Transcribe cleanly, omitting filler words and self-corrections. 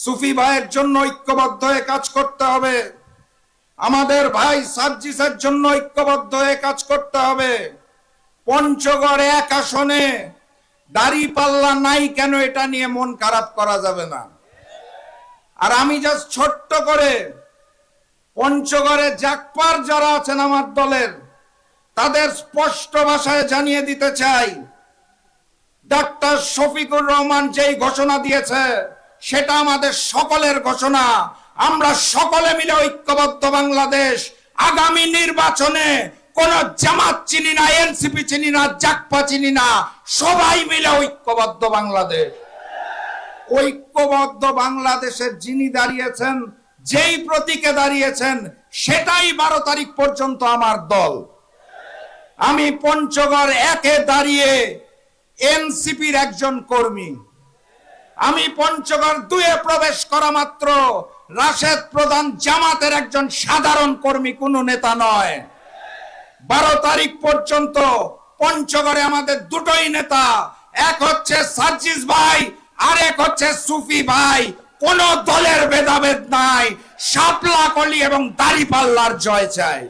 সুফি ভাইয়ের জন্য ঐক্যবদ্ধ হয়ে কাজ করতে হবে। আমাদের ভাই সার্জিসের জন্য ঐক্যবদ্ধ হয়ে কাজ করতে হবে। পঞ্চগড় এক আসনে দাঁড়িপাল্লা নাই কেন, এটা নিয়ে মন খারাপ করা যাবে না। আর আমি জাস্ট ছোট্ট করে পঞ্চগড়ে জাকপার যারা আছেন আমার দলের, তাদের স্পষ্ট ভাষায় জানিয়ে দিতে চাই, ডাক্তার শফিকুর রহমান যেই ঘোষণা দিয়েছে সেটা আমাদের সকলের ঘোষণা। আমরা সকলে মিলে ঐক্যবদ্ধ বাংলাদেশ। আগামী নির্বাচনে কোন জামাত চিনি না, এনসিপি চিনি না, জাকপা চিনি না, সবাই মিলে ঐক্যবদ্ধ বাংলাদেশ। ঐক্যবদ্ধ বাংলাদেশের যিনি দাঁড়িয়েছেন, যেই প্রতীকে দাঁড়িয়েছেন, সেটাই 12 তারিখ পর্যন্ত আমার দল। আমি পঞ্চগড় একে দাঁড়িয়ে এনসিপির একজন কর্মী। আমি পঞ্চগড় 2-এ প্রবেশ করা মাত্র রাশেদ প্রধান জামাতের একজন সাধারণ কর্মী, কোন নেতা নয়। 12 তারিখ পর্যন্ত পঞ্চগড়ে আমাদের দুটোই নেতা, এক হচ্ছে সার্জিস ভাই, আর এক হচ্ছে সুফি ভাই। কোন দলের ভেদাভেদ নাই। শাপলা কলি এবং দাঁড়িপাল্লার জয় চাই।